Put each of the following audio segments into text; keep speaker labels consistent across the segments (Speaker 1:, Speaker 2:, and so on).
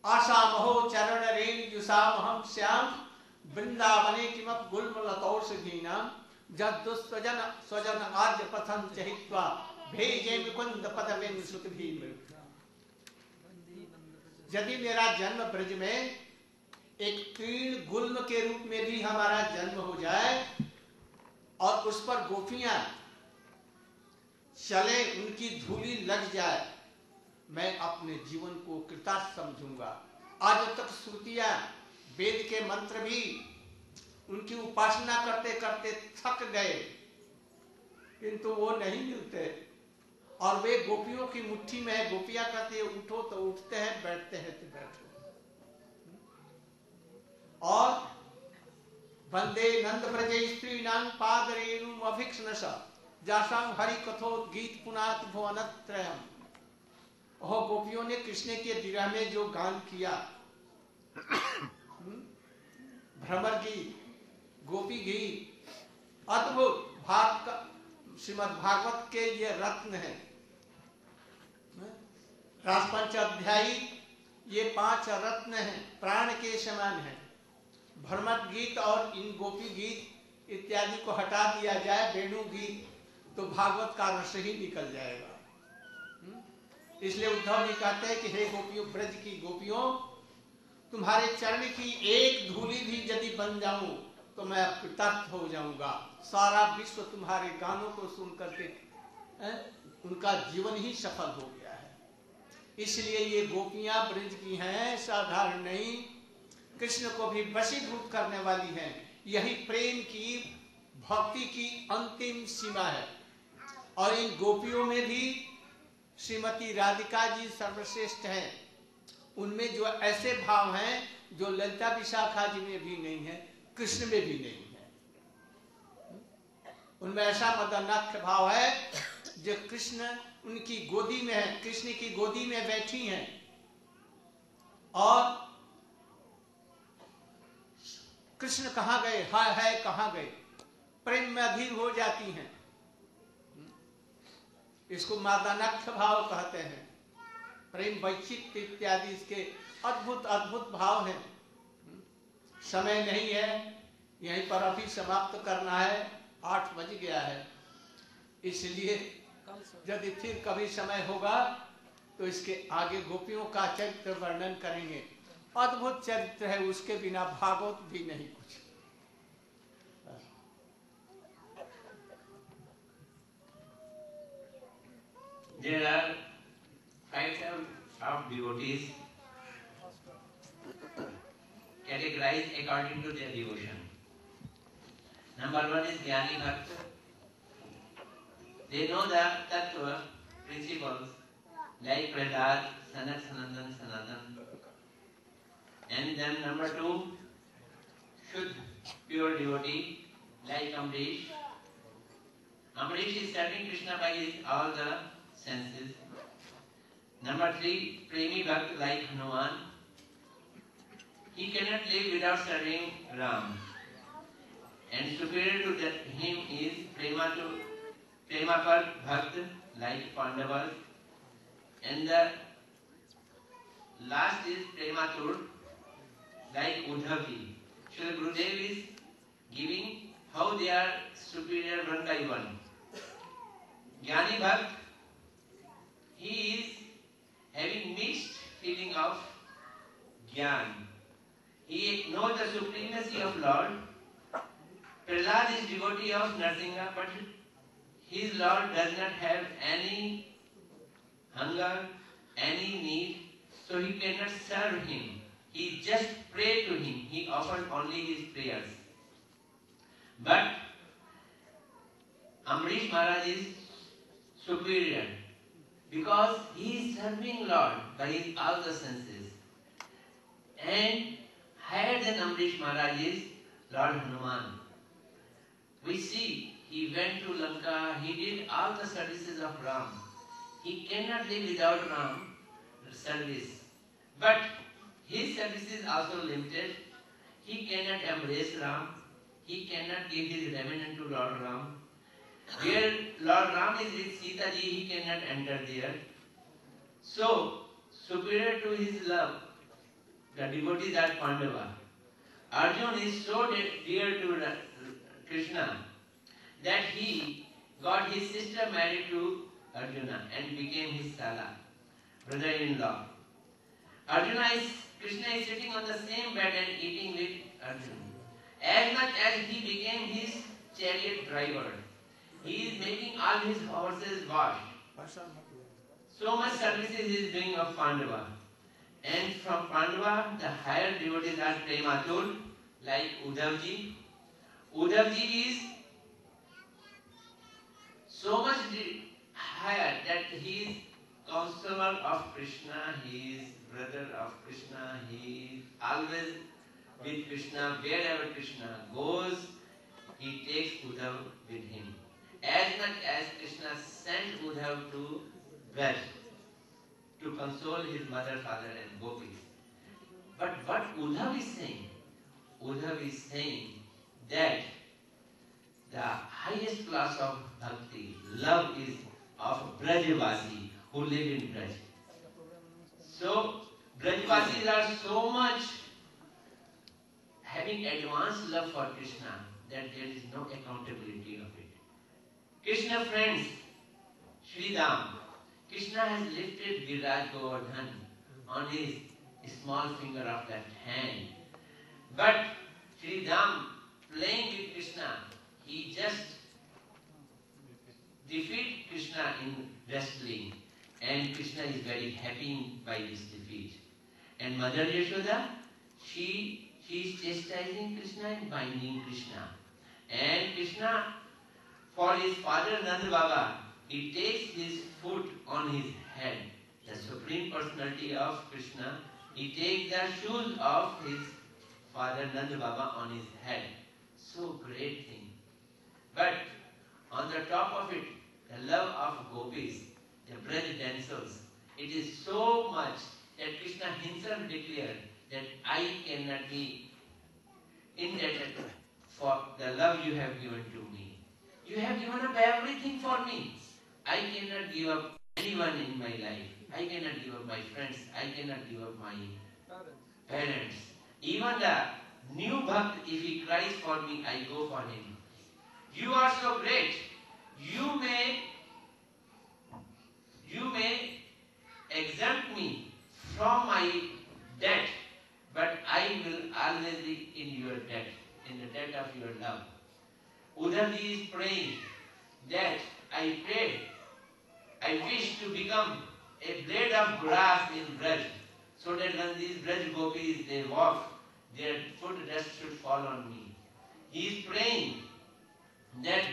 Speaker 1: आशामहो चरण रेणुजुषामहं श्याम वृंदावने किमप गुल्मलतौषधीनाम जद्दुस्वजन स्वजन आद्य पथं चहित्वा भेजे मुकुंद पदमेन सुखभीम। यदि मेरा जन्म ब्रज में एक तीर्ण गुल्म के रूप में भी हमारा जन्म हो जाए और उस पर गोपियां चले, उनकी धूली लग जाए, मैं अपने जीवन को कृतार्थ समझूंगा। आज तक श्रुतियां वेद के मंत्र भी उनकी उपासना करते करते थक गए, किंतु वो नहीं मिलते और वे गोपियों की मुट्ठी में है। गोपियां कहती है उठो तो उठते हैं, बैठते हैं तो बैठो। और वंदे नंद ब्रजे स्त्रीणां पाद रेणु अभिक्षणश जासां हरि कथोद्गीत पुनात भुवनत्रयम्। ओह, गोपियों ने कृष्ण के विरह में जो गान किया, भ्रमर गीत, गोपी गीत, अद्भुत श्रीमद् भागवत के ये रत्न है। रासपंच अध्यायी ये 5 रत्न हैं, प्राण के समान हैं। भ्रमर गीत और इन गोपी गीत इत्यादि को हटा दिया जाए, वेणु गीत, तो भागवत का रस ही निकल जाएगा। इसलिए उद्धव जी कहते हैं कि हे गोपियों, ब्रज की गोपियों, तुम्हारे चरण की एक धूली भी यदि बन जाऊं तो मैं कृतार्थ हो जाऊंगा। सारा विश्व तुम्हारे गानों को सुन करके उनका जीवन ही सफल हो गया है। इसलिए ये गोपियां ब्रज की हैं, साधारण नहीं, कृष्ण को भी वशीभूत करने वाली हैं। यही प्रेम की, भक्ति की अंतिम सीमा है। और इन गोपियों में भी श्रीमती राधिका जी सर्वश्रेष्ठ हैं। उनमें जो ऐसे भाव हैं जो ललिता विशाखा जी में भी नहीं है, कृष्ण में भी नहीं है। उनमें ऐसा मदनाख्य भाव है जो कृष्ण उनकी गोदी में है, कृष्ण की गोदी में बैठी हैं और कृष्ण कहाँ गए, हाय हाय कहाँ गए, प्रेम में अधीर हो जाती हैं। इसको मदनाख्य भाव कहते हैं। प्रेम वैचित्र्य इत्यादि इसके अद्भुत अद्भुत भाव हैं। समय नहीं है, यहीं पर अभी समाप्त करना है, 8 बज गया है। इसलिए यदि फिर कभी समय होगा तो इसके आगे गोपियों का चरित्र वर्णन करेंगे। अद्भुत चरित्र है, उसके बिना भागवत भी नहीं कुछ।
Speaker 2: There are 5 types of devotees categorized according to their devotion. Number 1 is Jnani Bhakt. They know the Tattva principles like Prahlad, Sanat, Sanatan, Sanatan. And then number 2, Shuddh, pure devotee like Amrish. Amrish is serving Krishna by all the senses. Number 3, Premi Bhakt like Hanuman. He cannot live without serving Ram. And superior to him is Premapar Bhakt like Pandavas. And the last is Prematur like Uddhavi. Srila Gurudev is giving how they are superior one by one. Jnani Bhakt, he is having mixed feeling of Jnana. He knows the supremacy of Lord. Prahlad is devotee of Nrsimha, but his Lord does not have any hunger, any need, so he cannot serve him. He just pray to him. He offers only his prayers. But Amrish Maharaj is superior because he is serving Lord by his all the senses. And higher than Amrish Maharaj is Lord Hanuman. We see he went to Lanka, he did all the services of Ram. He cannot live without Ram service. But his service is also limited. He cannot embrace Ram. He cannot give his remnant to Lord Ram. Where Lord Ram is with Sita ji, he cannot enter there. So, superior to his love, the devotees are Pandava. Arjuna is so dear to Krishna that he got his sister married to Arjuna and became his Sala, brother-in-law. Krishna is sitting on the same bed and eating with Arjuna. As much as he became his chariot driver, he is making all his horses wash. So much services he is doing of Pandava. And from Pandava, the higher devotees are Prematur, like Uddhavji. Uddhavji is so much higher that he is counselor of Krishna, he is brother of Krishna, he is always with Krishna. Wherever Krishna goes, he takes Uddhav with him. As much as Krishna sent Uddhav to Braj to console his mother, father and gopis. But what Uddhav is saying? Uddhav is saying that the highest class of bhakti, love is of Brajvasi who live in Braj. So, Brajvasis are so much having advanced love for Krishna that there is no accountability of it. Krishna friends, Sri Dham, Krishna has lifted Viraj Govardhan on his small finger of that hand. But Sri Dham, playing with Krishna, he just defeated Krishna in wrestling. And Krishna is very happy by this defeat. And Mother Yashoda, she is chastising Krishna and binding Krishna. And Krishna, for his father Nanda Baba, he takes his foot on his head. The Supreme Personality of Krishna, he takes the shoes of his father Nanda Baba on his head. So great thing. But on the top of it, the love of gopis, the Braj dancers, it is so much that Krishna himself declared that I cannot be indebted for the love you have given to me. You have given up everything for me. I cannot give up anyone in my life. I cannot give up my friends. I cannot give up my parents. Even the new bhakt, if he cries for me, I go for him. You are so great. You may exempt me from my debt, but I will always be in your debt, in the debt of your love. Uddhavji is praying that I wish to become a blade of grass in Braj, so that when these Braj gopis they walk, their foot dust should fall on me. He is praying that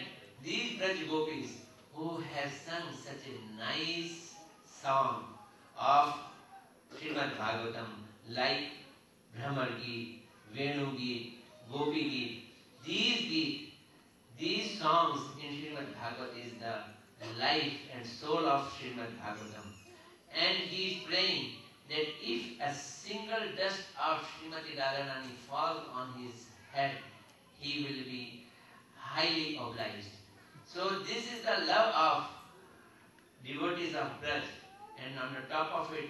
Speaker 2: these Braj gopis who have sung such a nice song of Srimad Bhagavatam, like Brahmar Geet, Venu Geet, Gopi Geet, these songs in Srimad Bhagavat is the life and soul of Srimad Bhagavatam. And he is praying that if a single dust of Srimati Radharani falls on his head, he will be highly obliged. So this is the love of devotees of Braj, and on the top of it,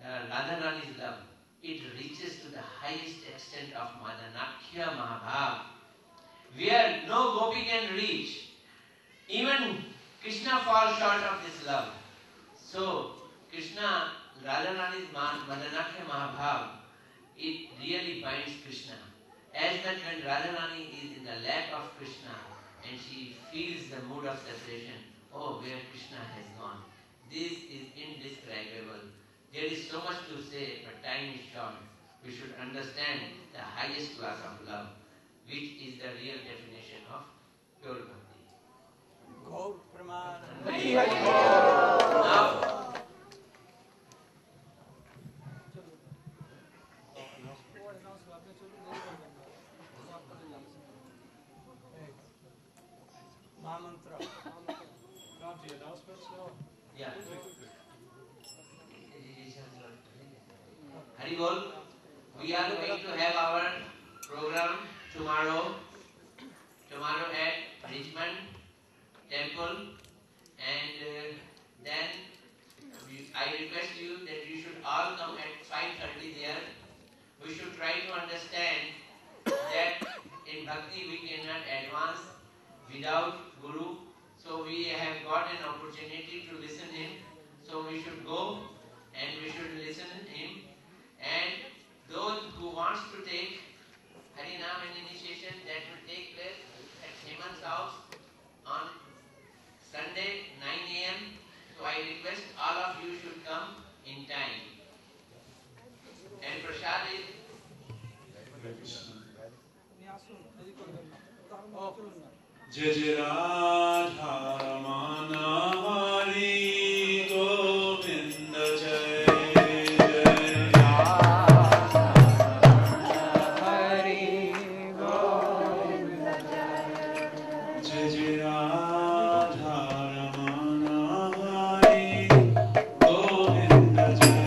Speaker 2: Radharani's love. It reaches to the highest extent of Madanakhya Mahabhav, where no gopi can reach. Even Krishna falls short of this love. So Krishna, Radharani's Madanakhya Mahabhav, it really binds Krishna. As that when Radharani is in the lap of Krishna and she feels the mood of separation, oh, where Krishna has gone. This is indescribable. There is so much to say, but time is short. We should understand the highest class of love, which is the real definition of pure bhakti.
Speaker 1: Gaur Praman.
Speaker 2: Now,
Speaker 1: Mahamantra.
Speaker 2: yeah. Hari Bol, we are going to have our program tomorrow at Richmond Temple, and then I request you that you should all come at 5:30 there. we should try to understand that in bhakti we cannot advance without Guru. So we have got an opportunity to listen him. So we should go and we should listen him. And those who wants to take Harinam and initiation, that will take place at Hemant's house on Sunday 9 a.m. So I request all of you should come in time. And Prasad is
Speaker 3: जय जय राधा रमण हरि गोविंद जय जय राधा हरि गोविंद जय जय राधा रमण हरि गोविंद जय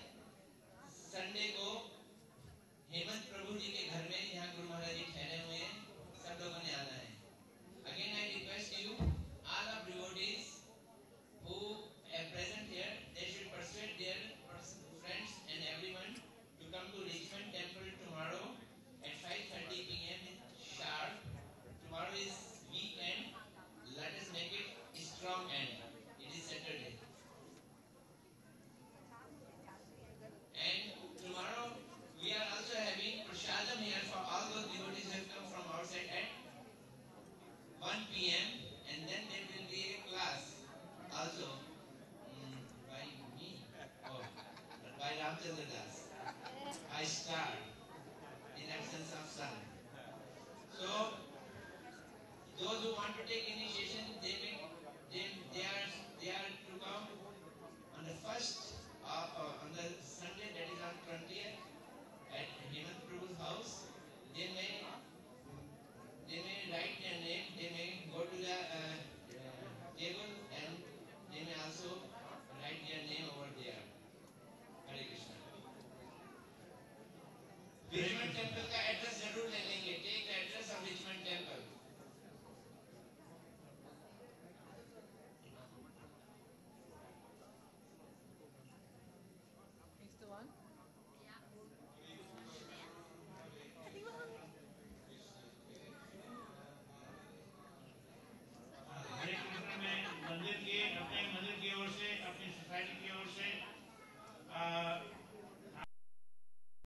Speaker 2: Sunday को हेमंत प्रभु जी के घर में जहाँ गुरु महाराज जी ठहरे हुए हैं, सब लोगों ने आना है. Again I request you, all of devotees who are present here, they should persuade their friends and everyone to come to Richmond Temple tomorrow at 5:30 p.m. sharp. Tomorrow is weekend. Let us make it a strong end.